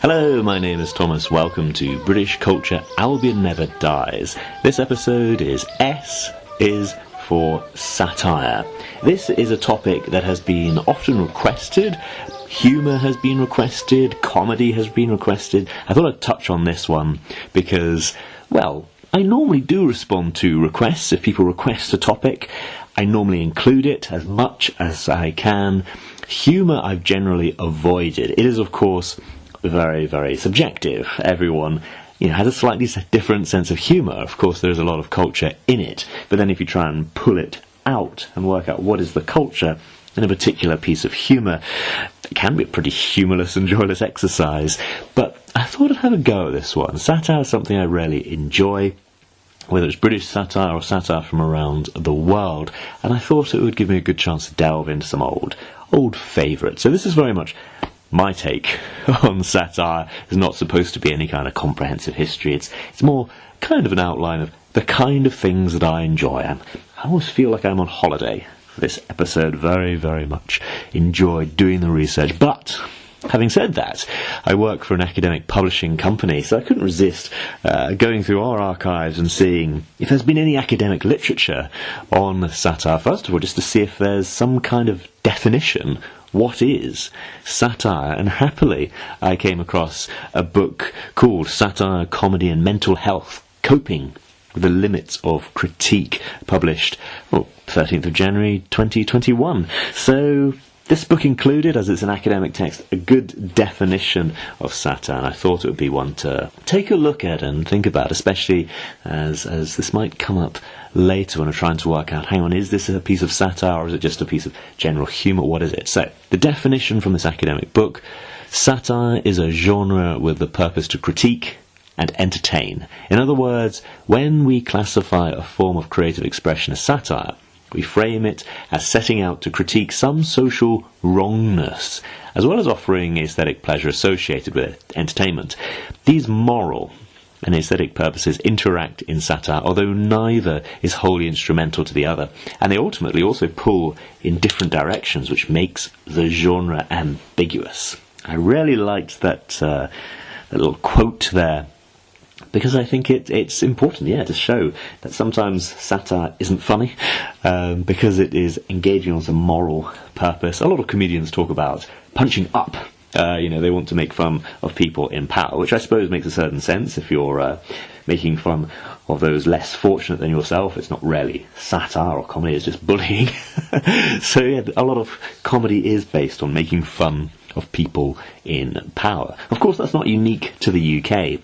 Hello, my name is Thomas. Welcome to British Culture Albion Never Dies. This episode is S is for satire. This is a topic that has been often requested. Humour has been requested, comedy has been requested. I thought I'd touch on this one because, well, I normally do respond to requests. If people request a topic, I normally include it as much as I can. Humour I've generally avoided. It is, of course, very, very subjective. Everyone, has a slightly different sense of humour. Of course, there's a lot of culture in it. But then if you try and pull it out and work out what is the culture in a particular piece of humour, it can be a pretty humourless and joyless exercise. But I thought I'd have a go at this one. Satire is something I rarely enjoy, whether it's British satire or satire from around the world, and I thought it would give me a good chance to delve into some old favourites. So this is very much my take on satire. It's not supposed to be any kind of comprehensive history. It's more kind of an outline of the kind of things that I enjoy. I almost feel like I'm on holiday for this episode. Very, very much enjoyed doing the research. But having said that, I work for an academic publishing company, so I couldn't resist going through our archives and seeing if there's been any academic literature on satire. First of all, just to see if there's some kind of definition. What is satire? And happily, I came across a book called Satire, Comedy and Mental Health, Coping with the Limits of Critique, published 13th of January 2021. So this book included, as it's an academic text, a good definition of satire, and I thought it would be one to take a look at and think about, especially as this might come up later when I'm trying to work out, hang on, is this a piece of satire or is it just a piece of general humour? What is it? So, the definition from this academic book: satire is a genre with the purpose to critique and entertain. In other words, when we classify a form of creative expression as satire, we frame it as setting out to critique some social wrongness, as well as offering aesthetic pleasure associated with entertainment. These moral and aesthetic purposes interact in satire, although neither is wholly instrumental to the other, and they ultimately also pull in different directions, which makes the genre ambiguous. I really liked that little quote there, because I think it's important, to show that sometimes satire isn't funny, because it is engaging on some moral purpose. A lot of comedians talk about punching up. They want to make fun of people in power, which I suppose makes a certain sense. If you're making fun of those less fortunate than yourself, it's not really satire or comedy, it's just bullying. So a lot of comedy is based on making fun of people in power. Of course, that's not unique to the UK.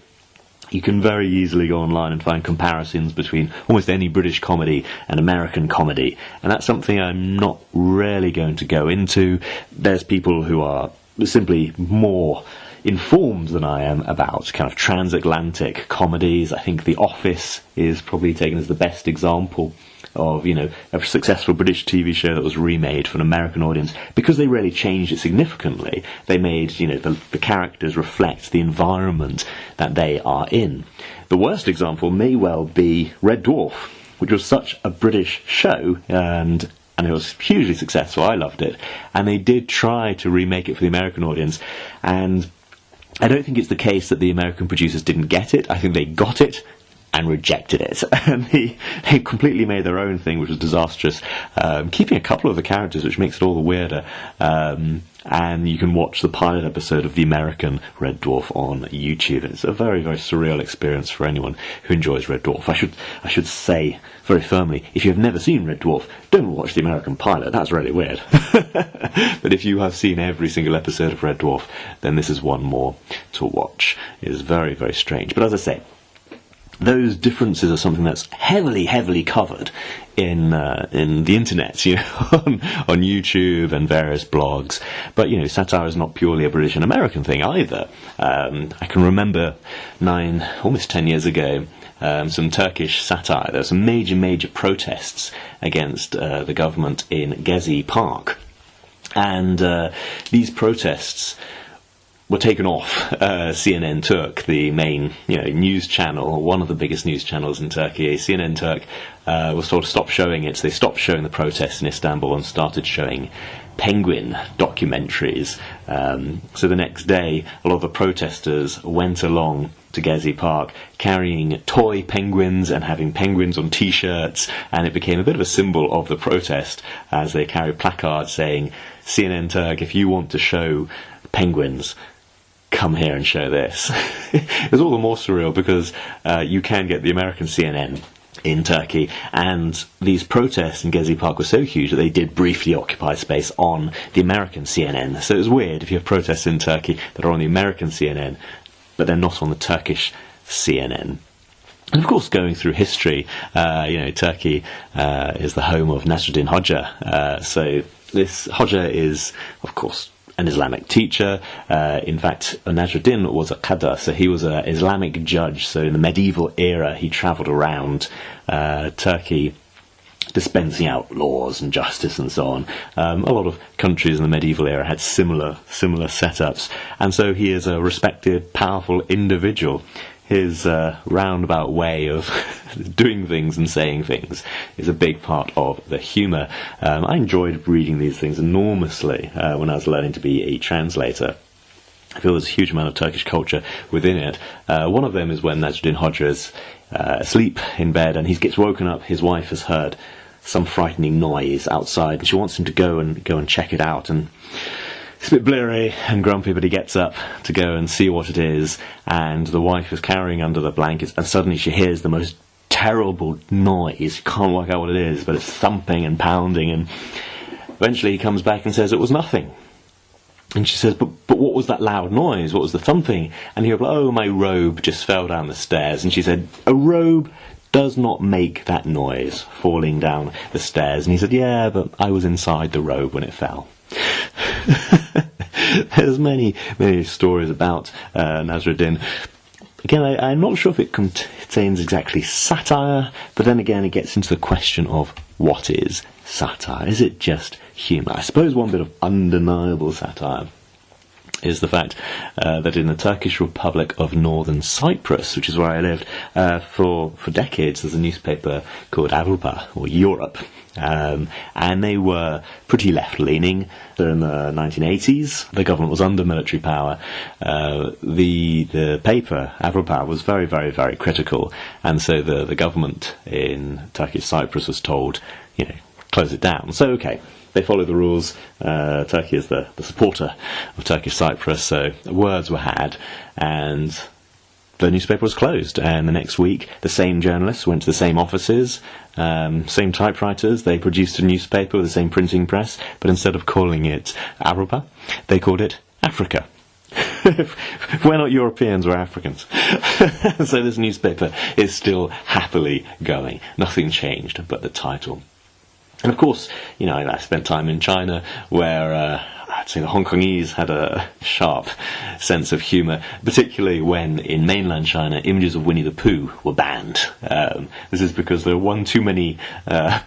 You can very easily go online and find comparisons between almost any British comedy and American comedy, and that's something I'm not really going to go into. There's people who are simply more informed than I am about kind of transatlantic comedies. I think The Office is probably taken as the best example of, a successful British TV show that was remade for an American audience, because they really changed it significantly. They made, the characters reflect the environment that they are in. The worst example may well be Red Dwarf, which was such a British show, and it was hugely successful. I loved it. And they did try to remake it for the American audience, and I don't think it's the case that the American producers didn't get it. I think they got it and rejected it, and they completely made their own thing, which was disastrous, keeping a couple of the characters, which makes it all the weirder. And you can watch the pilot episode of the American Red Dwarf on YouTube. It's a very, very surreal experience for anyone who enjoys Red Dwarf. I should say very firmly, if you've never seen Red Dwarf, don't watch the American pilot. That's really weird. But if you have seen every single episode of Red Dwarf, then this is one more to watch. It is very, very strange. But as I say, those differences are something that's heavily, heavily covered in the internet, on YouTube and various blogs. But, satire is not purely a British and American thing either. I can remember almost 10 years ago, some Turkish satire. There were some major, major protests against the government in Gezi Park. And these protests were taken off CNN Turk, the main news channel, one of the biggest news channels in Turkey. CNN Turk was told to stop showing it, so they stopped showing the protests in Istanbul and started showing penguin documentaries. So the next day, a lot of the protesters went along to Gezi Park carrying toy penguins and having penguins on t-shirts, and it became a bit of a symbol of the protest as they carried placards saying, CNN Turk, if you want to show penguins, come here and show this. It was all the more surreal because you can get the American CNN in Turkey, and these protests in Gezi Park were so huge that they did briefly occupy space on the American CNN. So it was weird if you have protests in Turkey that are on the American CNN, but they're not on the Turkish CNN. And of course, going through history, Turkey is the home of Nasruddin Hoxha. So this Hoxha is, of course, an Islamic teacher. In fact, Nasruddin was a qadar, so he was an Islamic judge. So in the medieval era, he travelled around Turkey dispensing out laws and justice and so on. A lot of countries in the medieval era had similar setups, and so he is a respected, powerful individual. His roundabout way of doing things and saying things is a big part of the humour. I enjoyed reading these things enormously when I was learning to be a translator. I feel there's a huge amount of Turkish culture within it. One of them is when Nasruddin Hoxha is asleep in bed and he gets woken up. His wife has heard some frightening noise outside and she wants him to go and check it out, and it's a bit blurry and grumpy, but he gets up to go and see what it is, and the wife is cowering under the blankets, and suddenly she hears the most terrible noise. You can't work out what it is, but it's thumping and pounding, and eventually he comes back and says it was nothing. And she says, but what was that loud noise? What was the thumping? And he replied, oh, my robe just fell down the stairs. And she said, a robe does not make that noise falling down the stairs. And he said, yeah, but I was inside the robe when it fell. There's many stories about Nasruddin. Again, I'm not sure if it contains exactly satire, but then again it gets into the question of what is satire. Is it just humour? I suppose one bit of undeniable satire is the fact that in the Turkish Republic of Northern Cyprus, which is where I lived, for decades, there's a newspaper called Avrupa, or Europe, and they were pretty left-leaning. So in the 1980s, the government was under military power. The paper, Avrupa, was very, very, very critical, and so the government in Turkish Cyprus was told, close it down. So, okay, they follow the rules. Turkey is the supporter of Turkish Cyprus, so words were had, and the newspaper was closed. And the next week, the same journalists went to the same offices, same typewriters. They produced a newspaper with the same printing press, but instead of calling it Avrupa, they called it Africa. If we're not Europeans, we're Africans. So this newspaper is still happily going. Nothing changed but the title. And of course, I spent time in China where I'd say the Hong Kongese had a sharp sense of humour, particularly when in mainland China images of Winnie the Pooh were banned. This is because there are one too many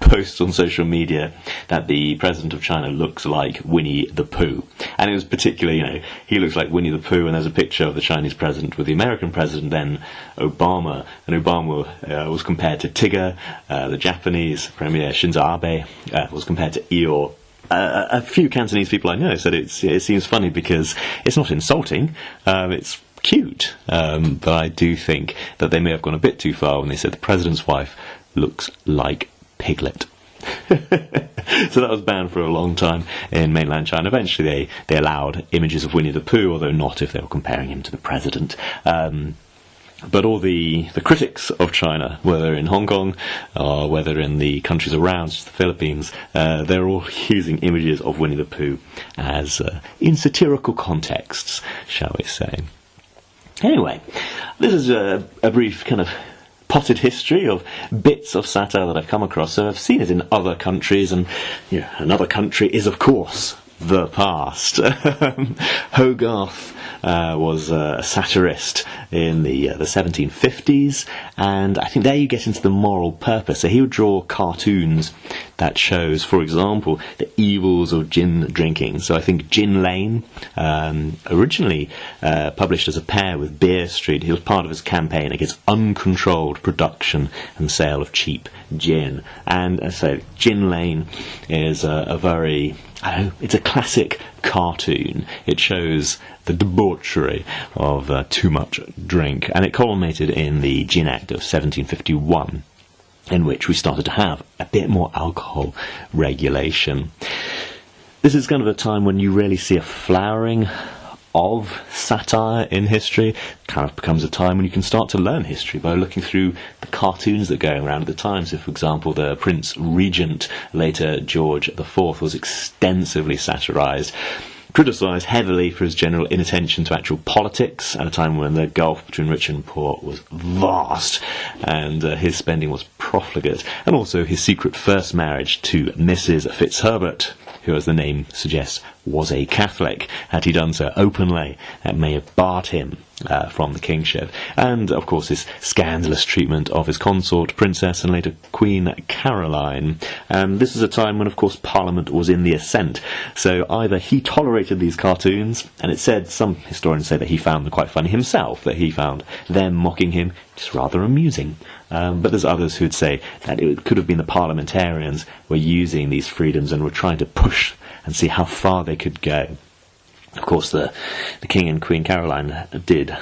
posts on social media that the president of China looks like Winnie the Pooh. And it was particularly, he looks like Winnie the Pooh, and there's a picture of the Chinese president with the American president, then Obama, and Obama was compared to Tigger. The Japanese Premier Shinzo Abe was compared to Eeyore. A few Cantonese people I know said it seems funny because it's not insulting, it's cute, but I do think that they may have gone a bit too far when they said the president's wife looks like Piglet. So that was banned for a long time in mainland China. Eventually they allowed images of Winnie the Pooh, although not if they were comparing him to the president. But all the critics of China, whether in Hong Kong or whether in the countries around, such as the Philippines, they're all using images of Winnie the Pooh as in satirical contexts, shall we say. Anyway, this is a brief kind of potted history of bits of satire that I've come across. So I've seen it in other countries, and another country is, of course, the past. Hogarth was a satirist in the 1750s, and I think there you get into the moral purpose. So he would draw cartoons that shows, for example, the evils of gin drinking. So I think Gin Lane, originally published as a pair with Beer Street, he was part of his campaign against uncontrolled production and sale of cheap gin. And so Gin Lane is a very, it's a classic cartoon. It shows the debauchery of too much drink, and it culminated in the Gin Act of 1751, in which we started to have a bit more alcohol regulation. This is kind of a time when you really see a flowering of satire in history. It kind of becomes a time when you can start to learn history by looking through the cartoons that are going around at the time. So, for example, the Prince Regent, later George IV, was extensively satirised, criticised heavily for his general inattention to actual politics at a time when the gulf between rich and poor was vast, and his spending was profligate, and also his secret first marriage to Mrs. Fitzherbert, who, as the name suggests, was a Catholic. Had he done so openly, that may have barred him from the kingship. And, of course, his scandalous treatment of his consort, Princess, and later Queen Caroline. This is a time when, of course, Parliament was in the ascent. So either he tolerated these cartoons, and it said, some historians say that he found them quite funny himself, that he found them mocking him just rather amusing. But there's others who'd say that it could have been the parliamentarians were using these freedoms and were trying to push and see how far they could go. Of course, the King and Queen Caroline did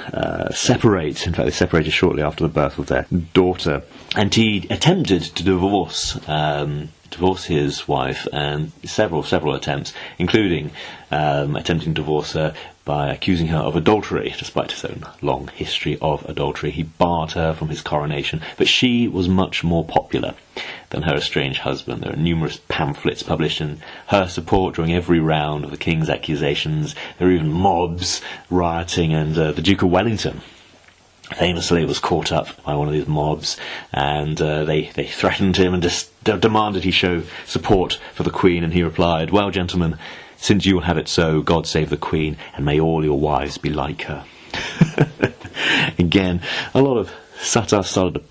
separate. In fact, they separated shortly after the birth of their daughter. And he attempted to divorce his wife, and several attempts, including attempting to divorce her by accusing her of adultery. Despite his own long history of adultery, he barred her from his coronation, but she was much more popular than her estranged husband. There are numerous pamphlets published in her support during every round of the king's accusations. There are even mobs rioting, and the Duke of Wellington famously was caught up by one of these mobs, and they threatened him and demanded he show support for the Queen, and he replied, "Well, gentlemen, since you will have it so, God save the Queen, and may all your wives be like her." Again, a lot of satire started to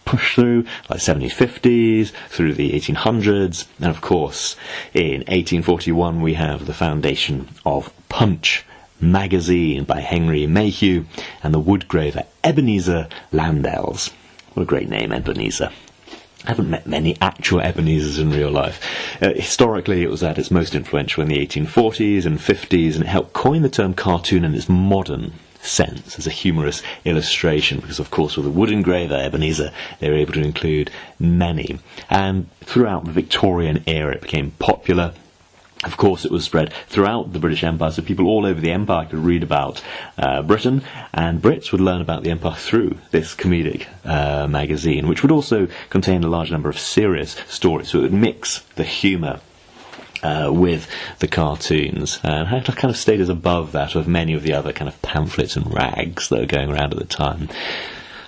push through, like 1750s, through the 1800s, and of course, in 1841 we have the foundation of Punch magazine by Henry Mayhew and the woodgraver Ebenezer Landels. What a great name, Ebenezer. I haven't met many actual Ebenezers in real life. Historically, it was at its most influential in the 1840s and 50s, and it helped coin the term cartoon in its modern sense as a humorous illustration, because of course with a wood engraver Ebenezer they were able to include many, and throughout the Victorian era it became popular. Of course, it was spread throughout the British Empire, so people all over the empire could read about Britain, and Brits would learn about the empire through this comedic magazine, which would also contain a large number of serious stories, so it would mix the humour with the cartoons, and had kind of status above that of many of the other kind of pamphlets and rags that were going around at the time.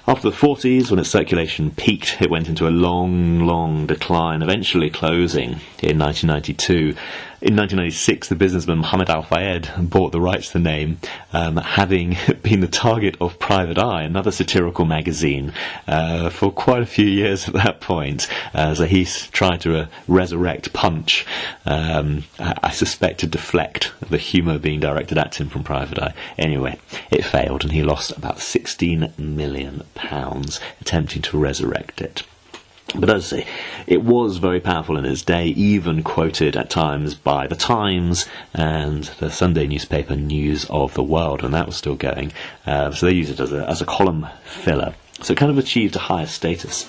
After the 40s, when its circulation peaked, it went into a long decline, eventually closing in 1992. In 1996, the businessman Mohammed Al-Fayed bought the rights to the name, having been the target of Private Eye, another satirical magazine, for quite a few years at that point. So he's tried to resurrect Punch, I suspect to deflect the humour being directed at him from Private Eye. Anyway, it failed, and he lost about £16 million attempting to resurrect it. But as I say, it was very powerful in its day, even quoted at times by The Times and the Sunday newspaper News of the World, and that was still going. So they used it as a column filler. So it kind of achieved a higher status.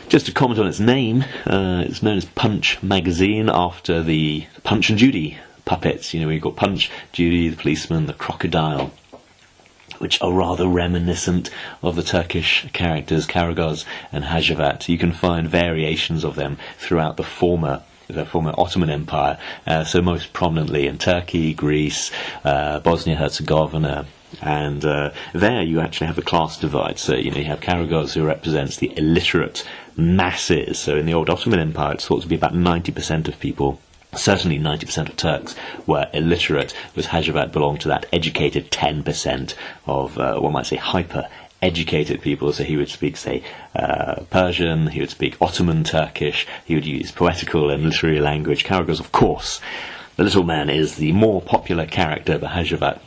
Just to comment on its name, it's known as Punch magazine after the Punch and Judy puppets. You know, we've got Punch, Judy, the policeman, the crocodile, which are rather reminiscent of the Turkish characters Karagöz and Hacivat. You can find variations of them throughout the former Ottoman Empire, so most prominently in Turkey, Greece, Bosnia-Herzegovina, and there you actually have the class divide. So you have Karagöz, who represents the illiterate masses. So in the old Ottoman Empire, it's thought to be about 90% of people certainly 90% of Turks were illiterate, whereas Hajavat belonged to that educated 10% of, one might say, hyper-educated people. So he would speak, say, Persian, he would speak Ottoman Turkish, he would use poetical and literary language. Karagoz, of course, the little man is the more popular character, but Hajavat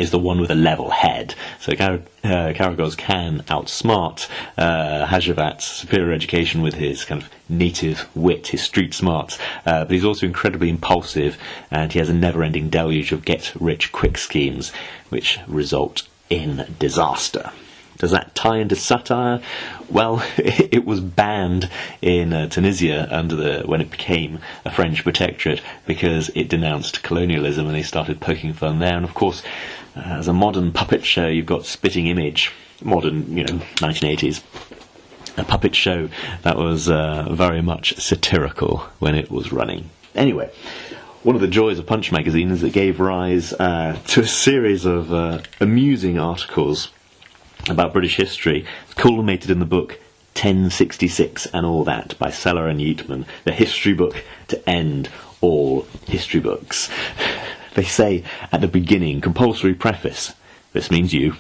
is the one with a level head. So Karagoz can outsmart Hajavat's superior education with his kind of native wit, his street smarts, but he's also incredibly impulsive, and he has a never-ending deluge of get-rich-quick schemes, which result in disaster. Does that tie into satire? Well, it was banned in Tunisia when it became a French protectorate, because it denounced colonialism, and they started poking fun there. And of course, as a modern puppet show, you've got Spitting Image, modern, 1980s, a puppet show that was very much satirical when it was running. Anyway, one of the joys of Punch magazine is it gave rise to a series of amusing articles about British history, culminated in the book 1066 and All That by Sellar and Yeatman, the history book to end all history books. They say at the beginning, compulsory preface, this means you.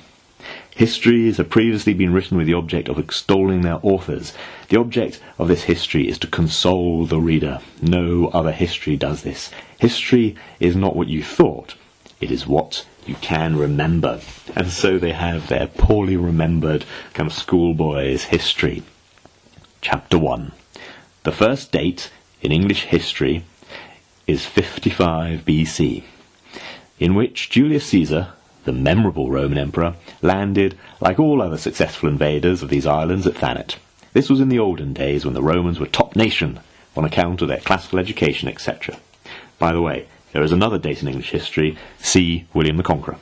Histories have previously been written with the object of extolling their authors. The object of this history is to console the reader. No other history does this. History is not what you thought, it is what you can remember. And so they have their poorly remembered kind of schoolboy's history. Chapter 1. The first date in English history is 55 BC, in which Julius Caesar, the memorable Roman emperor, landed, like all other successful invaders of these islands, at Thanet. This was in the olden days when the Romans were top nation on account of their classical education, etc. By the way, there is another date in English history, see William the Conqueror.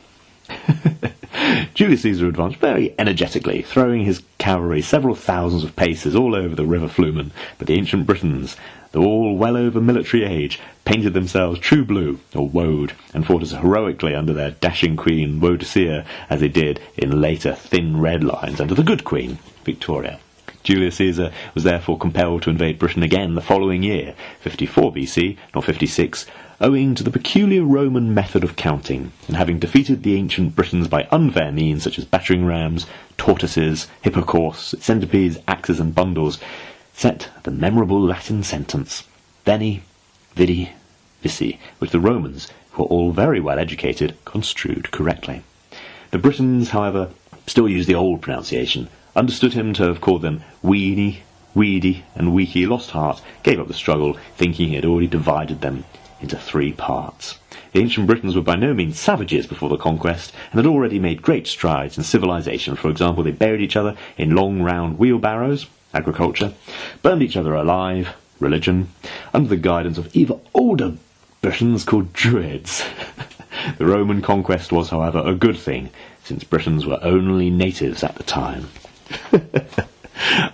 Julius Caesar advanced very energetically, throwing his cavalry several thousands of paces all over the river Flumen, but the ancient Britons, though all well over military age, painted themselves true blue, or woad, and fought as heroically under their dashing queen, Boadicea, as they did in later thin red lines under the good queen, Victoria. Julius Caesar was therefore compelled to invade Britain again the following year, 54 BC, not 56, owing to the peculiar Roman method of counting, and having defeated the ancient Britons by unfair means such as battering rams, tortoises, hippocausts, centipedes, axes and bundles, set the memorable Latin sentence, Veni, Vidi, Vici, which the Romans, who were all very well educated, construed correctly. The Britons, however, still used the old pronunciation, understood him to have called them Weenie, Weedy, and Weaky, lost heart, gave up the struggle, thinking he had already divided them into 3 parts. The ancient Britons were by no means savages before the conquest, and had already made great strides in civilization. For example, they buried each other in long round wheelbarrows, agriculture, burned each other alive, religion, under the guidance of even older Britons called Druids. The Roman conquest was, however, a good thing, since Britons were only natives at the time.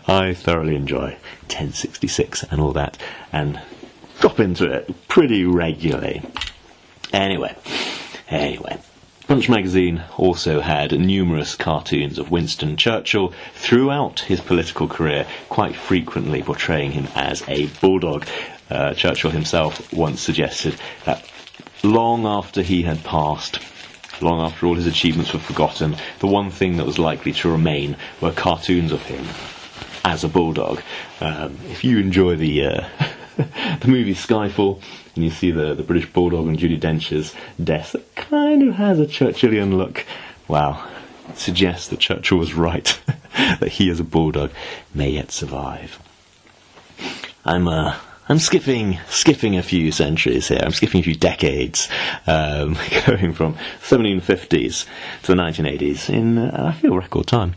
I thoroughly enjoy 1066 and all that, and drop into it pretty regularly. Anyway, Punch magazine also had numerous cartoons of Winston Churchill throughout his political career, quite frequently portraying him as a bulldog. Churchill himself once suggested that long after he had passed, long after all his achievements were forgotten, the one thing that was likely to remain were cartoons of him as a bulldog. If you enjoy the movie Skyfall, and you see the British Bulldog on Judi Dench's desk, that kind of has a Churchillian look. Wow, it suggests that Churchill was right, that he as a bulldog may yet survive. I'm skipping a few centuries here. I'm skipping a few decades, going from 1750s to the 1980s in, I feel, record time.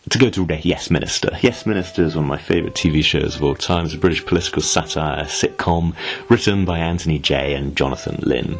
To go to Yes Minister. Yes Minister is one of my favourite TV shows of all time. It's a British political satire sitcom written by Anthony Jay and Jonathan Lynn.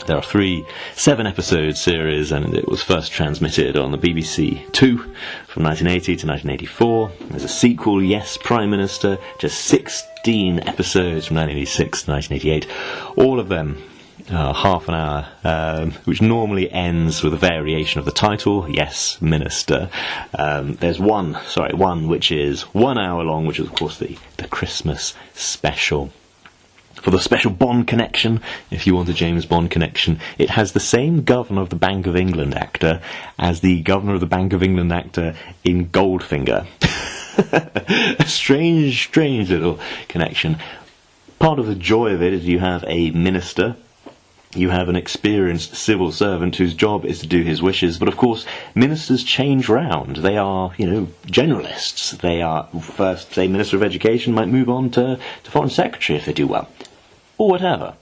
There are 3 7-episode series, and it was first transmitted on the BBC 2 from 1980 to 1984. There's a sequel, Yes Prime Minister, just 16 episodes from 1986 to 1988. All of them half an hour, which normally ends with a variation of the title, Yes Minister. There's one which is 1 hour long, which is of course the Christmas special. For the special Bond connection, if you want a James Bond connection, it has the same Governor of the Bank of England actor as the Governor of the Bank of England actor in Goldfinger. A strange little connection. Part of the joy of it is you have a minister, you have an experienced civil servant whose job is to do his wishes, but of course ministers change round. They are, generalists. They are, first, say, Minister of Education might move on to Foreign Secretary if they do well, or whatever.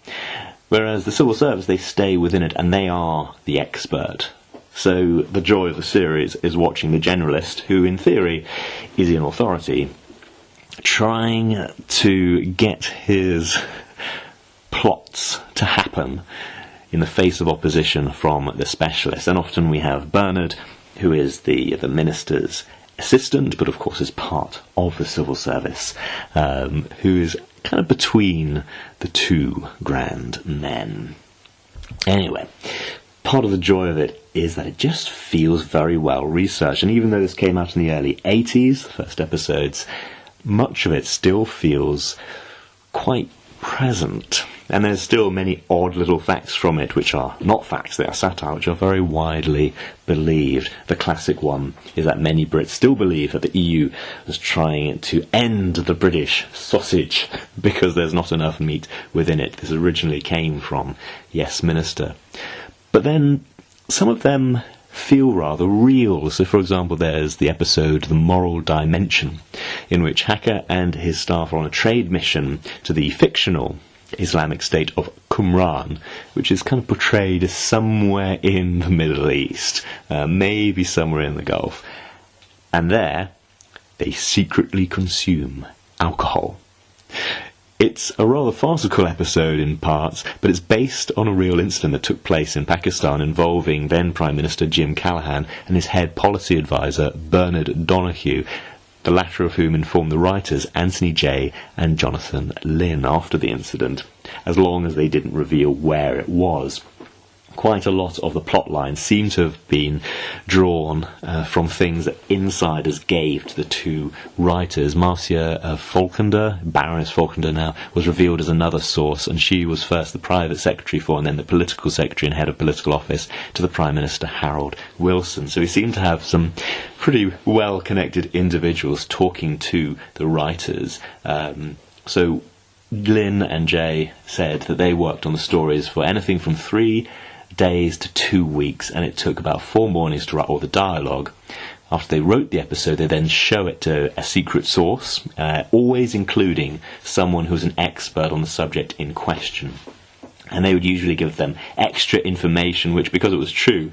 Whereas the civil service, they stay within it, and they are the expert. So the joy of the series is watching the generalist, who in theory is in authority, trying to get his plots to happen in the face of opposition from the specialist. And often we have Bernard, who is the minister's assistant, but of course is part of the civil service, who is kind of between the two grand men. Anyway, part of the joy of it is that it just feels very well researched, and even though this came out in the early 80s, the first episodes, much of it still feels quite present, and there's still many odd little facts from it which are not facts, they are satire, which are very widely believed. The classic one is that many Brits still believe that the EU was trying to end the British sausage because there's not enough meat within it. This originally came from Yes Minister. But then some of them feel rather real. So, for example, there's the episode The Moral Dimension, in which Hacker and his staff are on a trade mission to the fictional Islamic state of Qumran, which is kind of portrayed as somewhere in the Middle East, maybe somewhere in the Gulf. And there, they secretly consume alcohol. It's a rather farcical episode in parts, but it's based on a real incident that took place in Pakistan involving then Prime Minister Jim Callaghan and his head policy advisor Bernard Donahue, the latter of whom informed the writers Anthony Jay and Jonathan Lynn after the incident, as long as they didn't reveal where it was. Quite a lot of the plot lines seem to have been drawn from things that insiders gave to the two writers. Marcia Falkender, Baroness Falkender now, was revealed as another source, and she was first the private secretary for, and then the political secretary and head of political office to the Prime Minister Harold Wilson. So we seem to have some pretty well-connected individuals talking to the writers. So Lynn and Jay said that they worked on the stories for anything from 3 days to 2 weeks, and it took about 4 mornings to write all the dialogue. After they wrote the episode, they then show it to a secret source, always including someone who's an expert on the subject in question. And they would usually give them extra information, which, because it was true,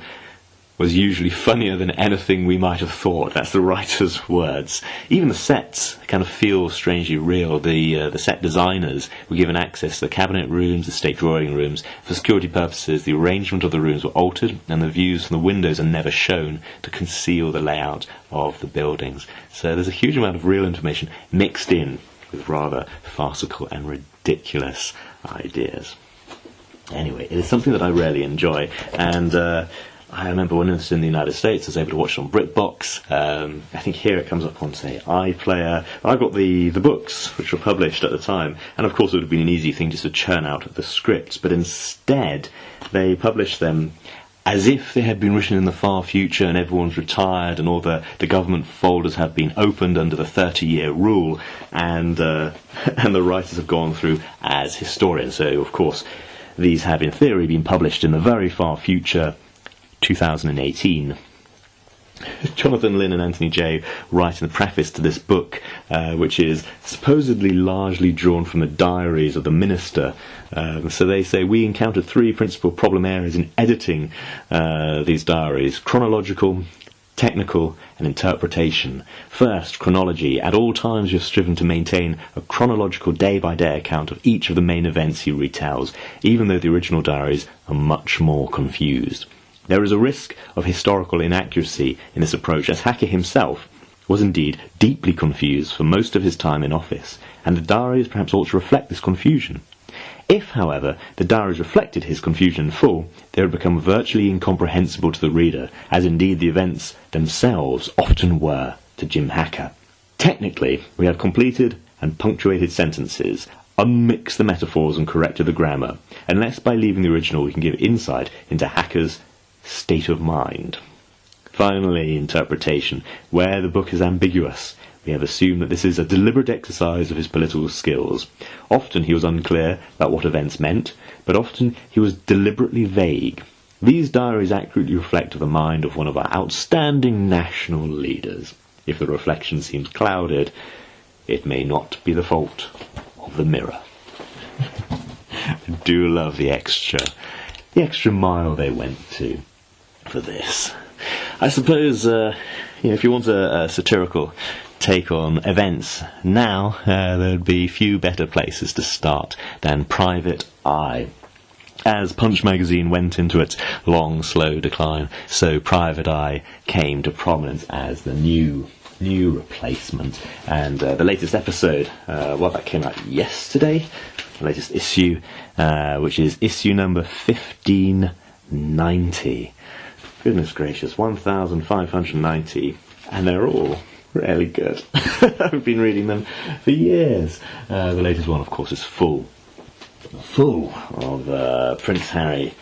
was usually funnier than anything we might have thought. That's the writer's words. Even the sets kind of feel strangely real. The set designers were given access to the cabinet rooms, the state drawing rooms. For security purposes, the arrangement of the rooms were altered, and the views from the windows are never shown to conceal the layout of the buildings. So there's a huge amount of real information mixed in with rather farcical and ridiculous ideas. Anyway, it is something that I really enjoy, and I remember when I was in the United States, I was able to watch it on BritBox. I think here it comes up on, say, iPlayer. I got the books, which were published at the time, and of course it would have been an easy thing just to churn out the scripts, but instead they published them as if they had been written in the far future and everyone's retired and all the government folders have been opened under the 30-year rule, and the writers have gone through as historians. So, of course, these have in theory been published in the very far future, 2018. Jonathan Lynn and Anthony Jay write in the preface to this book, which is supposedly largely drawn from the diaries of the minister. So they say, we encountered 3 principal problem areas in editing these diaries: chronological, technical, and interpretation. First, chronology. At all times you've striven to maintain a chronological day-by-day account of each of the main events he retells, even though the original diaries are much more confused. There is a risk of historical inaccuracy in this approach, as Hacker himself was indeed deeply confused for most of his time in office, and the diaries perhaps ought to reflect this confusion. If, however, the diaries reflected his confusion in full, they would become virtually incomprehensible to the reader, as indeed the events themselves often were to Jim Hacker. Technically, we have completed and punctuated sentences, unmixed the metaphors and corrected the grammar, unless by leaving the original we can give insight into Hacker's state of mind. Finally, interpretation. Where the book is ambiguous, we have assumed that this is a deliberate exercise of his political skills. Often he was unclear about what events meant, but often he was deliberately vague. These diaries accurately reflect the mind of one of our outstanding national leaders. If the reflection seems clouded, it may not be the fault of the mirror. I do love the extra mile they went to for this. I suppose, if you want a satirical take on events now, there'd be few better places to start than Private Eye. As Punch magazine went into its long, slow decline, so Private Eye came to prominence as the new replacement. And the latest episode, that came out yesterday, the latest issue, which is issue number 1590. Goodness gracious, 1,590, and they're all really good. I've been reading them for years. The latest one, of course, is full of Prince Harry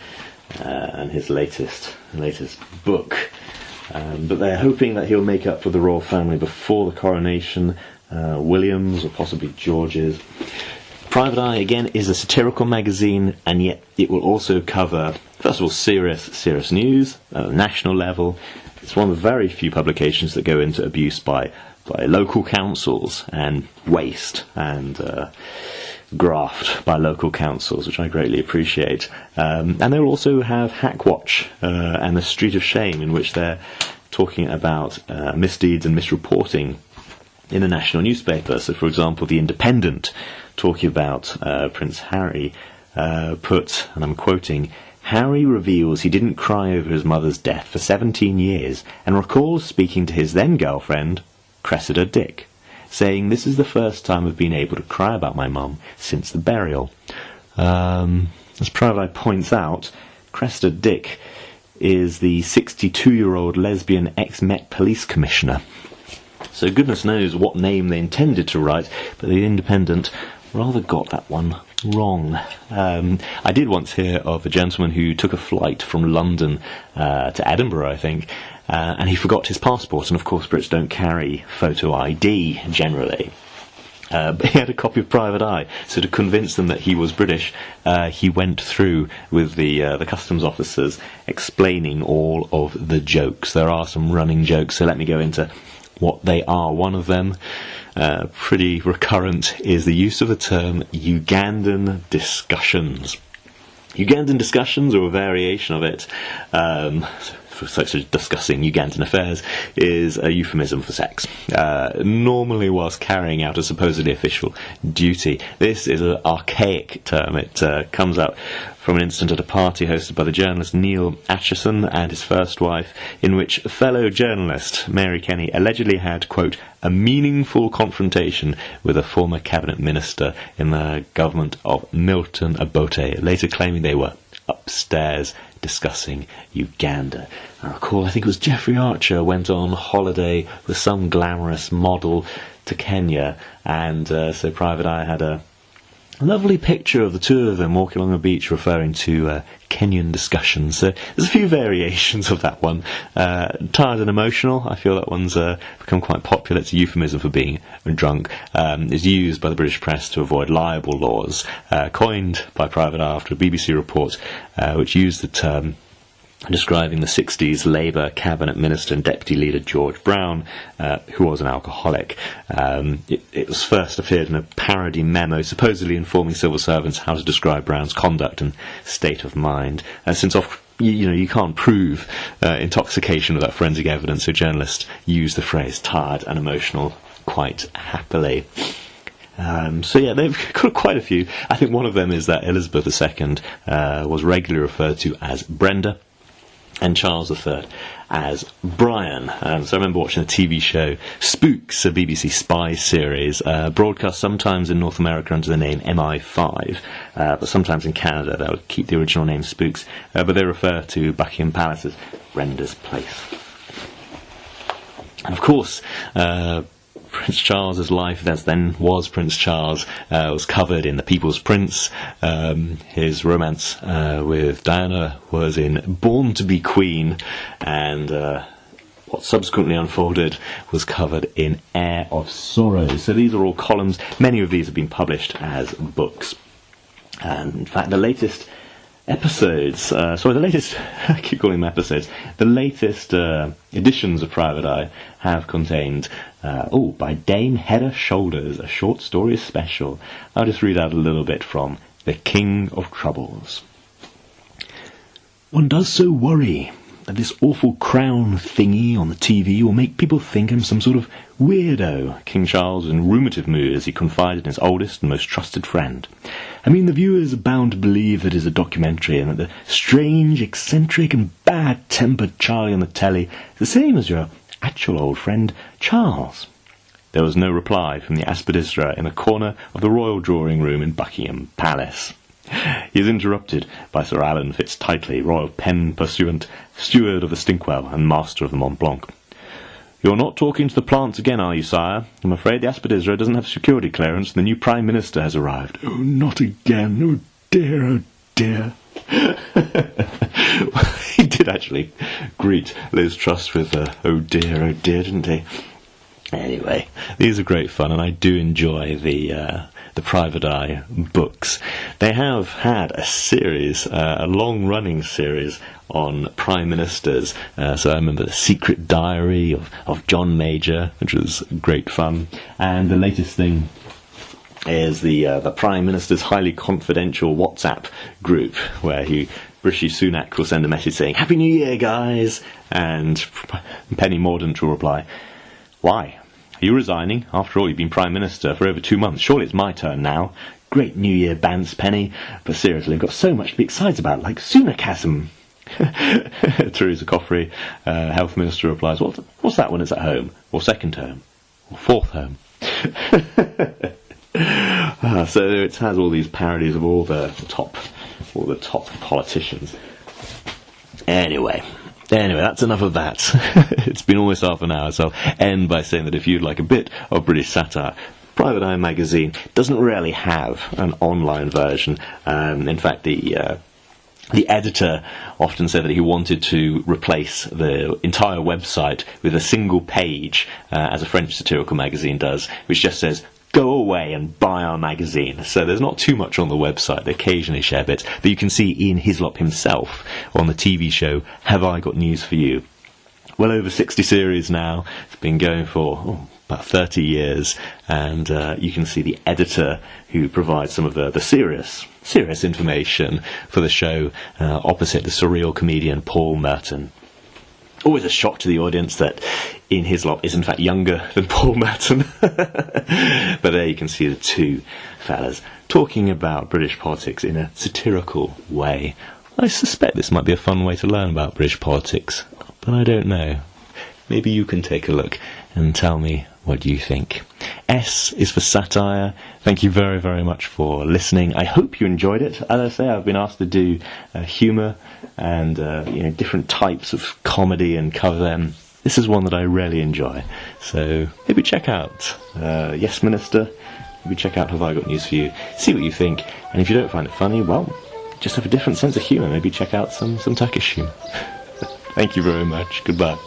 and his latest book. But they're hoping that he'll make up for the royal family before the coronation, William's or possibly George's. Private Eye, again, is a satirical magazine, and yet it will also cover, first of all, serious news at a national level. It's one of the very few publications that go into abuse by local councils and waste and graft by local councils, which I greatly appreciate. And they'll also have Hackwatch and the Street of Shame, in which they're talking about misdeeds and misreporting in the national newspaper. So, for example, The Independent, talking about Prince Harry, put, and I'm quoting, "Harry reveals he didn't cry over his mother's death for 17 years and recalls speaking to his then-girlfriend, Cressida Dick, saying, 'This is the first time I've been able to cry about my mum since the burial.'" As Private Eye points out, Cressida Dick is the 62-year-old lesbian ex-Met Police Commissioner. So goodness knows what name they intended to write, but The Independent rather got that one wrong. I did once hear of a gentleman who took a flight from London to Edinburgh, I think, and he forgot his passport, and of course Brits don't carry photo ID generally. But he had a copy of Private Eye, so to convince them that he was British, he went through with the customs officers explaining all of the jokes. There are some running jokes, so let me go into what they are. One of them, pretty recurrent, is the use of the term Ugandan discussions. Ugandan discussions, or a variation of it, such as discussing Ugandan affairs, is a euphemism for sex, normally whilst carrying out a supposedly official duty. This is an archaic term. It comes out from an incident at a party hosted by the journalist Neil Acheson and his first wife, in which fellow journalist Mary Kenny allegedly had, quote, "a meaningful confrontation with a former cabinet minister in the government of Milton Obote, later claiming they were upstairs discussing Uganda." I recall, I think it was Jeffrey Archer went on holiday with some glamorous model to Kenya, and so Private Eye had a lovely picture of the two of them walking along the beach referring to Kenyan discussions. So there's a few variations of that one. Tired and emotional, I feel that one's become quite popular. It's a euphemism for being drunk. It's used by the British press to avoid libel laws, coined by Private Eye after a BBC report which used the term describing the 60s Labour cabinet minister and deputy leader George Brown, who was an alcoholic. It was first appeared in a parody memo supposedly informing civil servants how to describe Brown's conduct and state of mind. Since you can't prove intoxication without forensic evidence, so journalists use the phrase tired and emotional quite happily. They've got quite a few. I think one of them is that Elizabeth II was regularly referred to as Brenda, and Charles III as Brian. So I remember watching the TV show Spooks, a BBC spy series, broadcast sometimes in North America under the name MI5, but sometimes in Canada they would keep the original name Spooks, but they refer to Buckingham Palace as Brenda's Place. And of course, Prince Charles's life, as then was Prince Charles, was covered in The People's Prince. His romance with Diana was in Born to be Queen, and what subsequently unfolded was covered in Heir of Sorrows. So these are all columns. Many of these have been published as books. And in fact, the latest episodes, I keep calling them episodes, the latest editions of Private Eye have contained, by Dame Hedda Shoulders, a short story special. I'll just read out a little bit from The King of Troubles. One does so worry that this awful crown thingy on the TV will make people think I'm some sort of weirdo. King Charles was in ruminative mood as he confided in his oldest and most trusted friend. I mean, the viewers are bound to believe that it is a documentary and that the strange, eccentric and bad-tempered Charlie on the telly is the same as your actual old friend Charles. There was no reply from the aspidistra in a corner of the royal drawing-room in Buckingham Palace. He is interrupted by Sir Alan Fitztightly, Royal Pen Pursuant, Steward of the Stinkwell and Master of the Mont Blanc. You're not talking to the plants again, are you, sire? I'm afraid the aspidistra doesn't have security clearance and the new Prime Minister has arrived. Oh, not again. Oh, dear, oh, dear. Well, he did actually greet Liz Truss with oh dear, didn't he? Anyway, these are great fun, and I do enjoy the Private Eye books. They have had a series, a long-running series on Prime Ministers. So I remember The Secret Diary of John Major, which was great fun. And the latest thing is the Prime Minister's highly confidential WhatsApp group, where Rishi Sunak will send a message saying, "Happy New Year, guys!" And Penny Mordaunt will reply, "Why? Are you resigning? After all, you've been Prime Minister for over 2 months. Surely it's my turn now." Great New Year bants, Penny. But seriously, I've got so much to be excited about, like Sunakasm. Theresa Coffey, Health Minister, replies, what's that when it's at home? Or second home? Or fourth home? So it has all these parodies of all the top politicians. Anyway, that's enough of that. It's been almost half an hour, so I'll end by saying that if you'd like a bit of British satire, Private Eye magazine doesn't really have an online version. In fact, the editor often said that he wanted to replace the entire website with a single page, as a French satirical magazine does, which just says, "Go away and buy our magazine." So there's not too much on the website. They occasionally share bits, but you can see Ian Hislop himself on the TV show Have I Got News For You? Well over 60 series now. It's been going for about 30 years, and you can see the editor who provides some of the serious information for the show, opposite the surreal comedian Paul Merton. Always a shock to the audience that Ian Hislop is in fact younger than Paul Merton. But there you can see the two fellas talking about British politics in a satirical way. I suspect this might be a fun way to learn about British politics, but I don't know. Maybe you can take a look and tell me what you think. S is for satire. Thank you very, very much for listening. I hope you enjoyed it. As I say, I've been asked to do humour and different types of comedy and cover them. This is one that I really enjoy. So maybe check out Yes Minister. Maybe check out Have I Got News For You. See what you think. And if you don't find it funny, well, just have a different sense of humour. Maybe check out some Turkish humour. Thank you very much. Goodbye.